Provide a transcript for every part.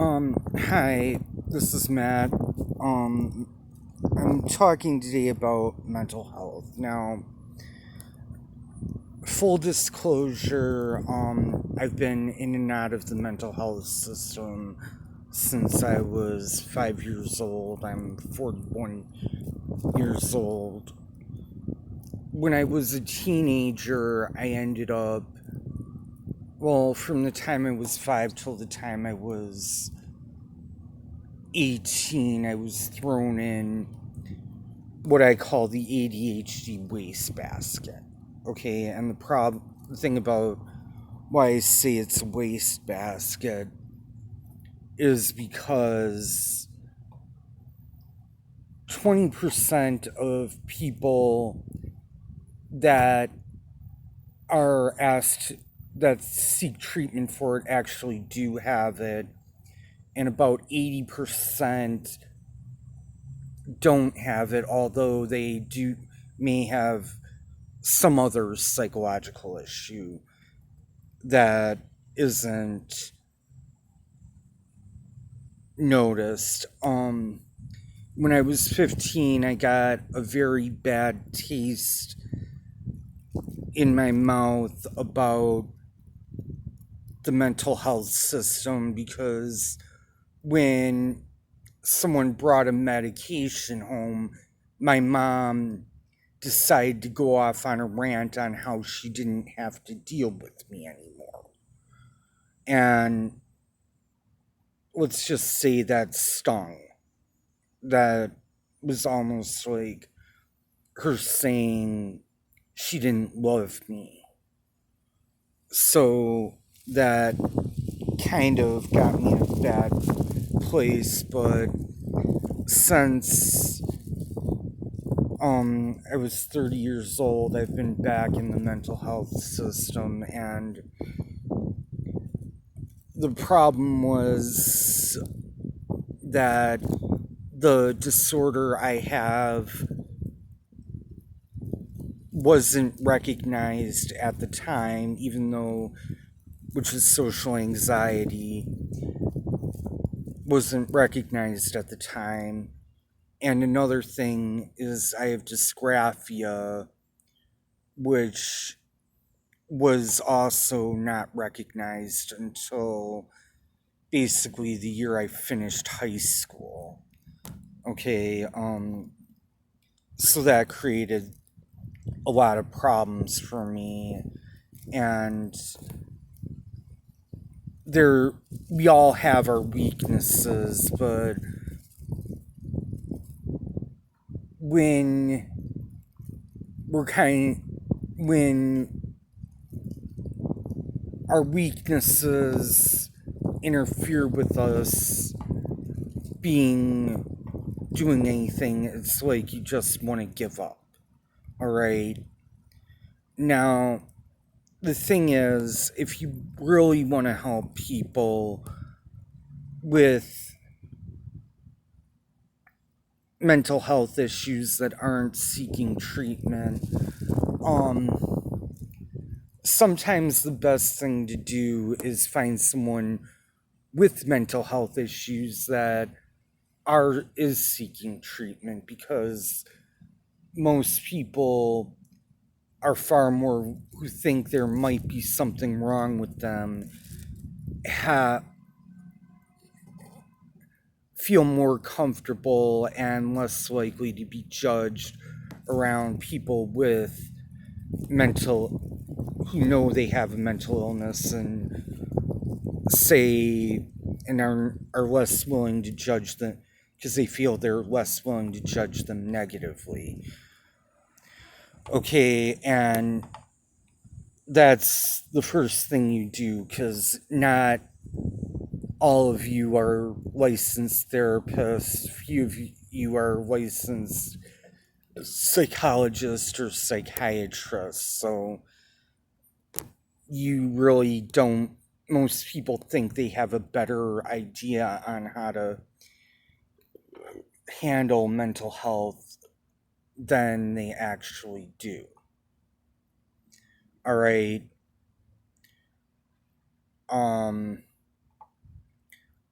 Hi, this is Matt. Um, I'm talking today about mental health. Now, full disclosure, I've been in and out of the mental health system since I was 5 years old. I'm 41 years old. When I was a teenager, I ended up, well, from the time I was 5 till the time I was 18, I was thrown in what I call the ADHD wastebasket. Okay, and the thing about why I say it's a wastebasket is because 20% of people that are asked that seek treatment for it actually do have it, and about 80% don't have it, although they may have some other psychological issue that isn't noticed. When I was 15, I got a very bad taste in my mouth about the mental health system because when someone brought a medication home, my mom decided to go off on a rant on how she didn't have to deal with me anymore. And let's just say that stung. That was almost like her saying she didn't love me. So that kind of got me in a bad place, but since I was 30 years old, I've been back in the mental health system, and the problem was that the disorder I have wasn't recognized at the time, even though, which is social anxiety, wasn't recognized at the time. And another thing is I have dysgraphia, which was also not recognized until basically the year I finished high school. Okay, so that created a lot of problems for me, and there we all have our weaknesses, but when we're kind when our weaknesses interfere with us being doing anything, it's like you just want to give up. All right, now the thing is, if you really want to help people with mental health issues that aren't seeking treatment, um sometimes the best thing to do is find someone with mental health issues that is seeking treatment, because most people are far more who think there might be something wrong with them feel more comfortable and less likely to be judged around people with mental who know they have a mental illness and say and are less willing to judge them because they feel they're less willing to judge them negatively. Okay, and that's the first thing you do, because not all of you are licensed therapists, few of you are licensed psychologists or psychiatrists, so you really don't. Most people think they have a better idea on how to handle mental health than they actually do. All right. Um,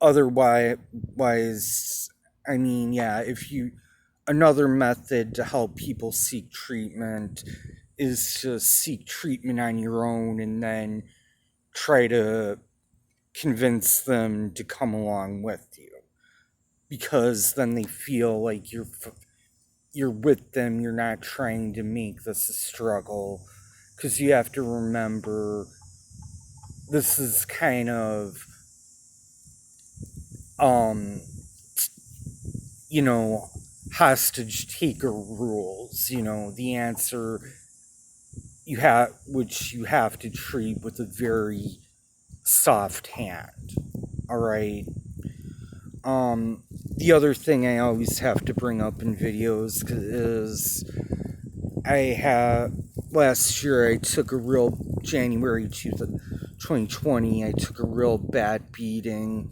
otherwise, I mean, yeah, another method to help people seek treatment is to seek treatment on your own and then try to convince them to come along with you, because then they feel like you're with them, you're not trying to make this a struggle, because you have to remember this is kind of um you know, hostage taker rules. The answer which you have to treat with a very soft hand. All right. The other thing I always have to bring up in videos is I have last year I took a real January 2020. I took a real bad beating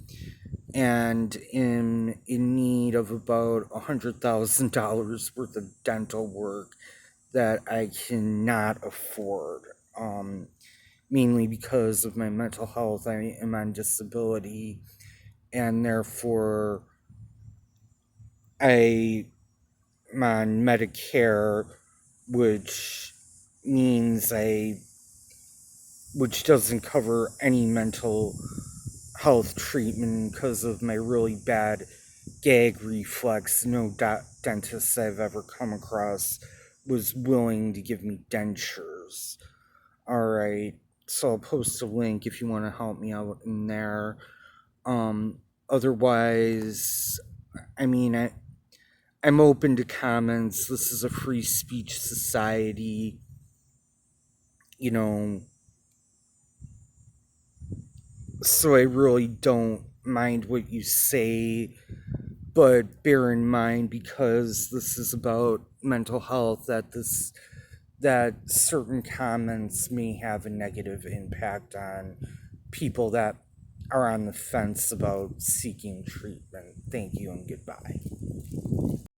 and in need of about $100,000 worth of dental work that I cannot afford. Mainly because of my mental health, I am on disability, and therefore I'm on Medicare, which means which doesn't cover any mental health treatment because of my really bad gag reflex. No dentist I've ever come across was willing to give me dentures. Alright, so I'll post a link if you want to help me out in there. Otherwise, I mean, I'm open to comments. This is a free speech society. So I really don't mind what you say, but bear in mind, because this is about mental health, that certain comments may have a negative impact on people that are on the fence about seeking treatment. Thank you and goodbye.